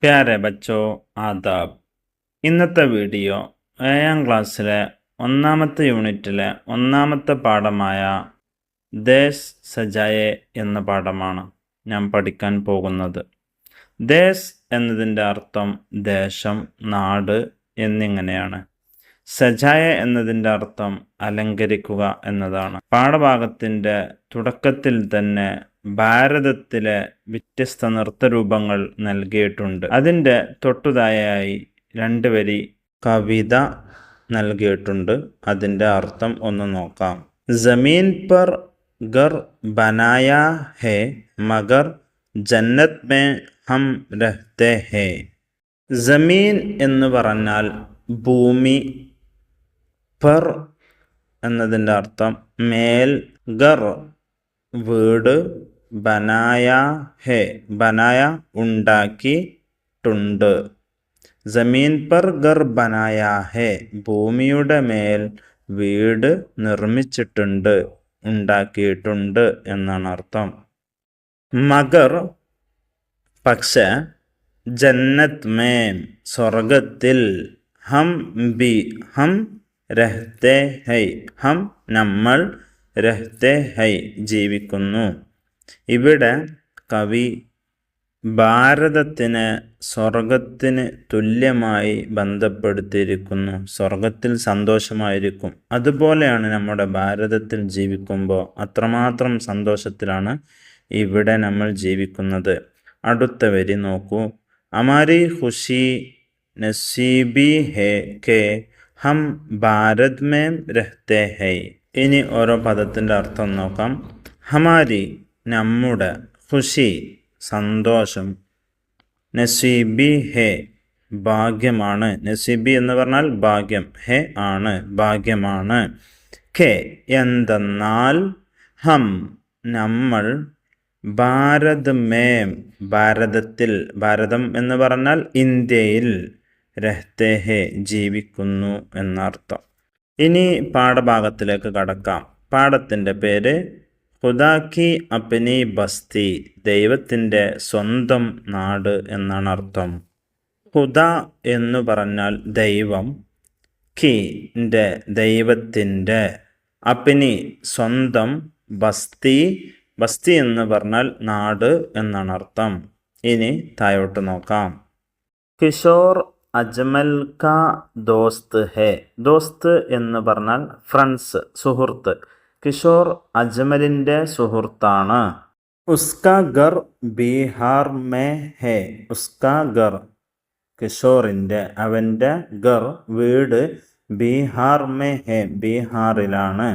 പ്യാരെ ബച്ചോ ആദാബ്. ഇന്നത്തെ വീഡിയോ 7ാം ക്ലാസ്സിലെ 1ാമത്തെ യൂണിറ്റിലെ 1ാമത്തെ പാഠമായ ദേശ് സജായെ എന്ന പാഠമാണ് ഞാൻ പഠിക്കാൻ പോകുന്നത്. ദേശ് എന്നതിൻ്റെ അർത്ഥം ദേശം, നാട് എന്നിങ്ങനെയാണ്. സജായ എന്നതിൻ്റെ അർത്ഥം അലങ്കരിക്കുക എന്നതാണ്. പാഠഭാഗത്തിൻ്റെ തുടക്കത്തിൽ തന്നെ ഭാരതത്തിലെ വ്യത്യസ്ത നൃത്തരൂപങ്ങൾ നൽകിയിട്ടുണ്ട്. അതിൻ്റെ തൊട്ടുതായായി 2 വരി കവിത നൽകിയിട്ടുണ്ട്. അതിൻ്റെ അർത്ഥം ഒന്ന് നോക്കാം. ജമീൻ പർ ഗർ ബനായാ ഹേ മഗർ ജന്നത്ത് മേ ഹം രഹ്തേ ഹേ. ജമീൻ എന്ന് പറഞ്ഞാൽ ഭൂമി, പർ എന്നതിൻ്റെ അർത്ഥം മേൽ, ഗർ വീട്, ബനായ ഹേ ബനായ ഉണ്ടാക്കിയിട്ടുണ്ട്. ജമീൻ പർ ഗർ ബനായ ഹേ ഭൂമിയുടെ മേൽ വീട് നിർമ്മിച്ചിട്ടുണ്ട്, ഉണ്ടാക്കിയിട്ടുണ്ട് എന്നാണ് അർത്ഥം. മഗർ പക്ഷേ, ജന്നത്ത് മേം സ്വർഗത്തിൽ, ഹം രഹ്തേ ഹൈ ഹം നമ്മൾ, രഹ്തേ ഹൈ ജീവിക്കുന്നു. ഇവിടെ കവി ഭാരതത്തിന് സ്വർഗത്തിന് തുല്യമായി ബന്ധപ്പെടുത്തിയിരിക്കുന്നു. സ്വർഗത്തിൽ സന്തോഷമായിരിക്കും, അതുപോലെയാണ് നമ്മുടെ ഭാരതത്തിൽ ജീവിക്കുമ്പോൾ അത്രമാത്രം സന്തോഷത്തിലാണ് ഇവിടെ നമ്മൾ ജീവിക്കുന്നത്. അടുത്ത വരി നോക്കൂ. അമാരി ഖുഷി നസീബി ഹേ കെ ഹം ഭാരത് മേം രഹ്തേ ഹൈ. ഇനി ഓരോ പദത്തിൻ്റെ അർത്ഥം നോക്കാം. ഹമാരി നമ്മുടെ, ഖുഷി സന്തോഷം, നസീബി ഹേ ഭാഗ്യമാണ്. നസീബി എന്ന് പറഞ്ഞാൽ ഭാഗ്യം, ഹേ ആണ് ഭാഗ്യമാണ്. കെ എന്തെന്നാൽ, ഹം നമ്മൾ, ഭാരത് മേം ഭാരതത്തിൽ, ഭാരതം എന്ന് പറഞ്ഞാൽ ഇന്ത്യയിൽ, രഹ്തേ ഹേ ജീവിക്കുന്നു എന്നർത്ഥം. ഇനി പാഠഭാഗത്തിലേക്ക് കടക്കാം. പാഠത്തിൻ്റെ പേര് ഖുദാ കി അപ്നി ബസ്തി, ദൈവത്തിൻ്റെ സ്വന്തം നാട് എന്നാണ് അർത്ഥം. ഖുദാ എന്ന് പറഞ്ഞാൽ ദൈവം, കി ദൈവത്തിൻ്റെ, അപ്നി സ്വന്തം, ബസ്തി ബസ്തി എന്ന് പറഞ്ഞാൽ നാട് എന്നാണ് അർത്ഥം. ഇനി താഴോട്ട് നോക്കാം. കിഷോർ അജ്മൽ കാ ദോസ്ത് ഹേ. ദോസ്ത് എന്ന് പറഞ്ഞാൽ ഫ്രണ്ട്സ്, സുഹൃത്ത്. കിഷോർ അജ്മലിൻ്റെ സുഹൃത്താണ്. ഉസ്കാ ഗർ ബീഹാർ മേ ഹേ. ഉസ്കാ ഗർ കിഷോറിൻ്റെ, അവൻ്റെ, ഗർ വീട്, ബീഹാർ മേ ഹേ ബീഹാറിലാണ്.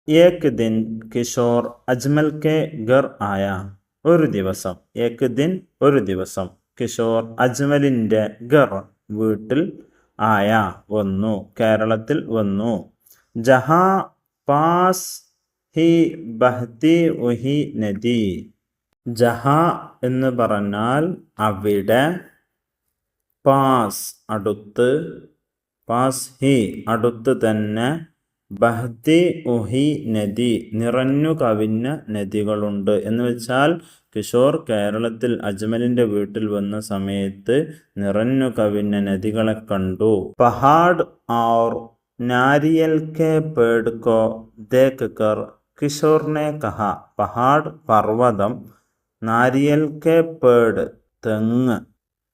ഏക് ദിൻ കിഷോർ അജ്മൽ കെ ഗർ ആയ. ഒരു ദിവസം, ഏക് ദിൻ ഒരു ദിവസം, കിഷോർ അജ്മലിൻ്റെ ഗർ വീട്ടിൽ, ആയ വന്നു, കേരളത്തിൽ വന്നു. ജഹാ പാസ് ഹി ബഹ്തി വഹി നദി. ജഹാ എന്ന് പറഞ്ഞാൽ അവിടെ, പാസ് അടുത്ത്, പാസ് ഹി അടുത്ത് തന്നെ, ബഹ്തി ഉഹി നദി നിറഞ്ഞു കവിഞ്ഞ നദികളുണ്ട് എന്ന് വെച്ചാൽ കിഷോർ കേരളത്തിൽ അജ്മലിൻ്റെ വീട്ടിൽ വന്ന സമയത്ത് നിറഞ്ഞു കവിഞ്ഞ നദികളെ കണ്ടു. പഹാഡ് ഔർ നാരിയൽ കെ പേട് കോ ദേഖ് കർ കിഷോറിനെ കഹ. പഹാഡ് പർവ്വതം, നാരിയൽ കെ പേട് തെങ്ങ്,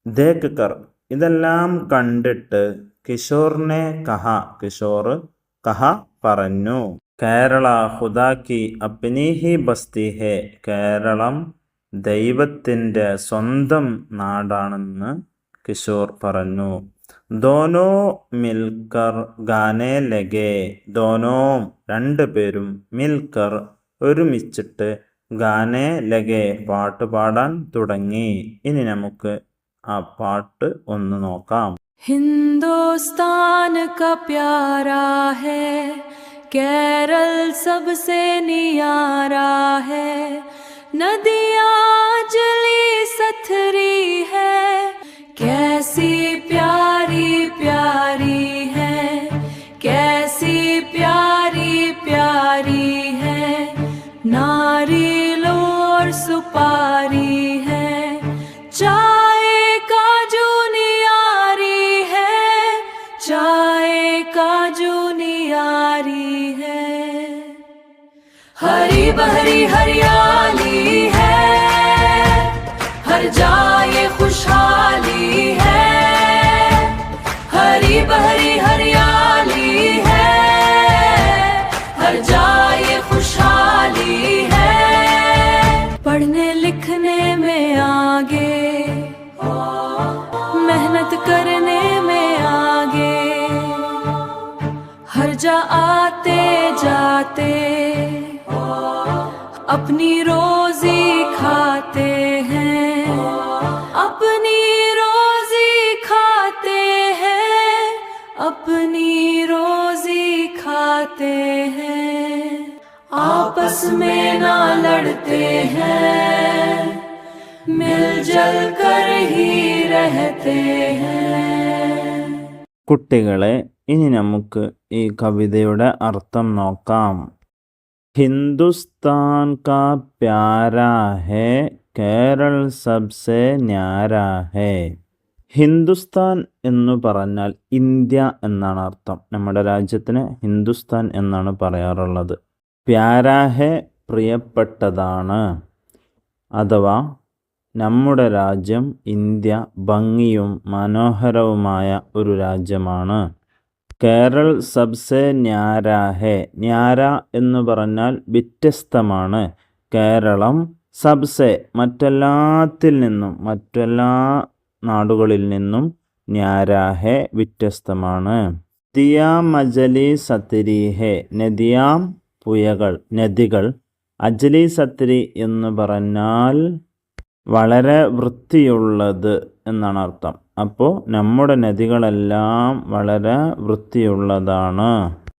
ദേഖ് കർ ഇതെല്ലാം കണ്ടിട്ട്, കിഷോറിനെ കഹ കിഷോർ, കഹ പറഞ്ഞു. കേരള ഖുദാ കി അപ്നി ഹി ബസ്തി ഹേ. കേരളം ദൈവത്തിൻ്റെ സ്വന്തം നാടാണെന്ന് കിഷോർ പറഞ്ഞു. ദോനോ മിൽക്കർ ഗാനെ ലഗേ. ദോനോ രണ്ടുപേരും, മിൽക്കർ ഒരുമിച്ചിട്ട്, ഗാനെ ലഗേ പാട്ട് പാടാൻ തുടങ്ങി. ഇനി നമുക്ക് ആ പാട്ട് ഒന്ന് നോക്കാം. हिंदुस्तान का प्यारा है, केरल सबसे नियारा है, नदियाँ जली सथरी है, कैसी प्यारी प्यारी है, कैसी प्यारी प्यारी है, नारियल और सुपारी है, चाय काजू हरियाली है, हर जाए खुशहाली है, हरी भरी हरियाली है, हर जाए खुशहाली है। पढ़ने लिखने में आगे, मेहनत करने में आगे, हर जा आते जाते अपनी रोजी खाते हैं, अपनी रोजी खाते हैं, अपनी रोजी खाते हैं। आपस में ना लड़ते हैं, मिलजुल कर ही रहते हैं। കുട്ടികളെ, ഇനി നമുക്ക് ഈ കവിതയുടെ അർത്ഥം നോക്കാം. ഹിന്ദുസ്ഥാൻ കാ പ്യാരാ ഹേ, കേരൾ സബ്സെ ന്യാരാ ഹേ. ഹിന്ദുസ്ഥാൻ എന്നു പറഞ്ഞാൽ ഇന്ത്യ എന്നാണ് അർത്ഥം. നമ്മുടെ രാജ്യത്തിന് ഹിന്ദുസ്ഥാൻ എന്നാണ് പറയാറുള്ളത്. പ്യാരാ ഹേ പ്രിയപ്പെട്ടതാണ്, അഥവാ നമ്മുടെ രാജ്യം ഇന്ത്യ ഭംഗിയും മനോഹരവുമായ ഒരു രാജ്യമാണ്. കേരൾ സബ്സെ ന്യാരാ ഹേ. ന്യാര എന്ന് പറഞ്ഞാൽ വ്യത്യസ്തമാണ്. കേരളം സബ്സെ മറ്റെല്ലാത്തിൽ നിന്നും, മറ്റെല്ലാ നാടുകളിൽ നിന്നും ന്യാരാ ഹേ വ്യത്യസ്തമാണ്. നദിയാം അജലി സത്രി ഹേ. നദിയാം പുഴകൾ, നദികൾ. അജലി സത്രി എന്ന് പറഞ്ഞാൽ വളരെ വൃത്തിയുള്ളത് എന്നാണ് അർത്ഥം. അപ്പോൾ നമ്മുടെ നദികളെല്ലാം വളരെ വൃത്തിയുള്ളതാണ്.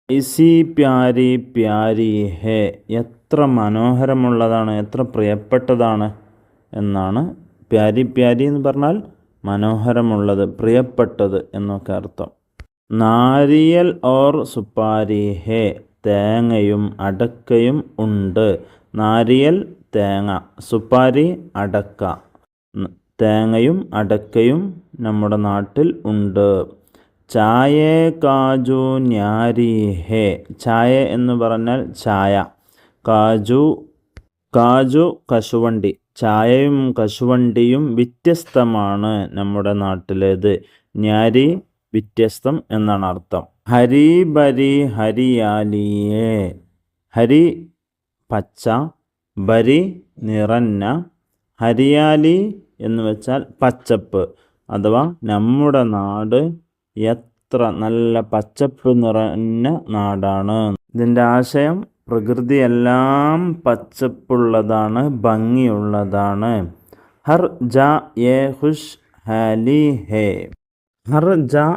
ഇസി പ്യാരി പ്യാരി ഹേ. എത്ര മനോഹരമുള്ളതാണ്, എത്ര പ്രിയപ്പെട്ടതാണ് എന്നാണ്. പ്യാരി പ്യാരി എന്ന് പറഞ്ഞാൽ മനോഹരമുള്ളത്, പ്രിയപ്പെട്ടത് എന്നൊക്കെ അർത്ഥം. നാരിയൽ ഓർ സുപ്പാരി ഹേ. തേങ്ങയും അടക്കയും ഉണ്ട്. നാരിയൽ തേങ്ങ, സുപ്പാരി അടക്ക. തേങ്ങയും അടക്കയും നമ്മുടെ നാട്ടിൽ ഉണ്ട്. ചായ കാജു ന്യാരി ഹേ. ചായ എന്ന് പറഞ്ഞാൽ ചായ. കാജു, കാജു കശുവണ്ടി. ചായയും കശുവണ്ടിയും വ്യത്യസ്തമാണ് നമ്മുടെ നാട്ടിലേത്. ന്യാരി വ്യത്യസ്തം എന്നാണ് അർത്ഥം. ഹരി ബരി ഹരിയാലിയേ. ഹരി പച്ച, ബരി നിറഞ്ഞ, ഹരിയാലി എന്ന് വെച്ചാൽ പച്ചപ്പ്, അഥവാ നമ്മുടെ നാട് എത്ര നല്ല പച്ചപ്പ് നിറഞ്ഞ നാടാണ്. ഇതിൻ്റെ ആശയം പ്രകൃതിയെല്ലാം പച്ചപ്പുള്ളതാണ്, ഭംഗിയുള്ളതാണ്. ഹർ ജാ യേ ഖുഷ് ഹാലി ഹേ. ഹർ ജാ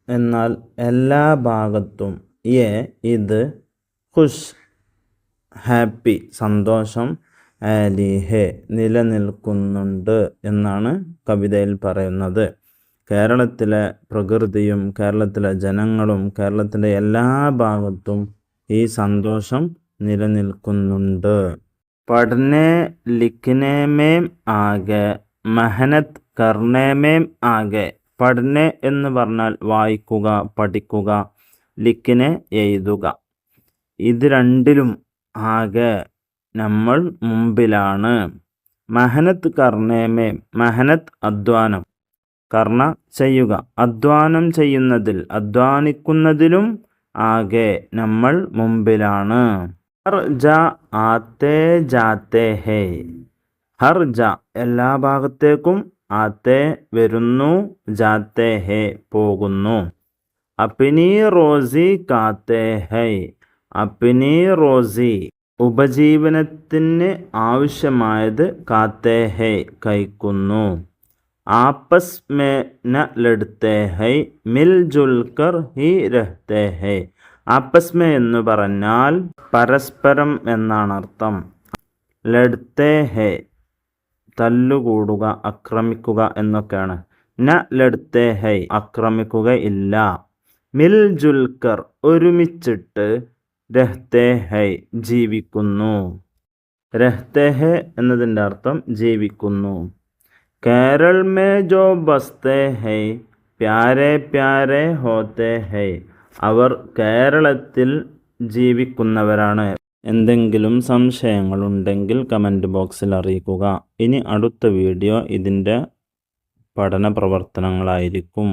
എന്നാൽ എല്ലാ ഭാഗത്തും, യേ ഇത്, ഖുഷ് ഹാപ്പി സന്തോഷം, ആലി ഹേ നിലനിൽക്കുന്നുണ്ട് എന്നാണ് കവിതയിൽ പറയുന്നത്. കേരളത്തിലെ പ്രകൃതിയും കേരളത്തിലെ ജനങ്ങളും കേരളത്തിലെ എല്ലാ ഭാഗത്തും ഈ സന്തോഷം നിലനിൽക്കുന്നുണ്ട്. പഠനെ ലിഖ്നെ മേം ആകെ, മെഹനത്ത് കർനെ മേം ആകെ. പഠനെ എന്ന് പറഞ്ഞാൽ വായിക്കുക, പഠിക്കുക, ലിഖ്നെ എഴുതുക. ഇത് രണ്ടിലും ആകെ നമ്മൾ മുമ്പിലാണ്. മെഹനത്ത് കർനെ മേം, മെഹനത്ത് അധ്വാനം, കർണ ചെയ്യുക, അധ്വാനം ചെയ്യുന്നതിൽ, അധ്വാനിക്കുന്നതിലും ആകെ നമ്മൾ മുമ്പിലാണ്. ഹർ ജാ ആത്തെ ജാത്തെ ഹേ. ഹർ ജാ എല്ലാ ഭാഗത്തേക്കും, ആത്തെ വരുന്നു, ജാത്തെ ഹേ പോകുന്നു. അപ്നി റോസി കാത്തെ ഹൈ. അപ്നി റോസി ഉപജീവനത്തിന് ആവശ്യമായത്, കാത്തെ ഹൈ കഴിക്കുന്നു. ആപ്പസ് മേ ന ലഡ്ത്തെ ഹൈ, മിൽ ജുൽ കർ ഹി രഹ്ത്തെ ഹൈ. ആപ്പസ് മേ എന്ന് പറഞ്ഞാൽ പരസ്പരം എന്നാണ് അർത്ഥം. ലഡ്ത്തെ ഹൈ തല്ലുകൂടുക, ആക്രമിക്കുക എന്നൊക്കെയാണ്. ന ലഡ്ത്തെ ഹൈ ആക്രമിക്കുക ഇല്ല. മിൽ ജുൽ കർ ഒരുമിച്ചിട്ട്, രഹ്ത്തെ ഹൈ ജീവിക്കുന്നു. രഹ്ത്തെ ഹൈ എന്നതിൻ്റെ അർത്ഥം ജീവിക്കുന്നു. കേരൾ മേ ജോ ബസ്തെ ഹൈ, പ്യാരെ പ്യാരെ ഹോത്തെ ഹൈ. അവർ കേരളത്തിൽ ജീവിക്കുന്നവരാണ്, എന്തെങ്കിലും സംശയങ്ങളുണ്ടെങ്കിൽ കമൻറ്റ് ബോക്സിൽ അറിയിക്കുക. ഇനി അടുത്ത വീഡിയോ ഇതിൻ്റെ പഠന പ്രവർത്തനങ്ങളായിരിക്കും.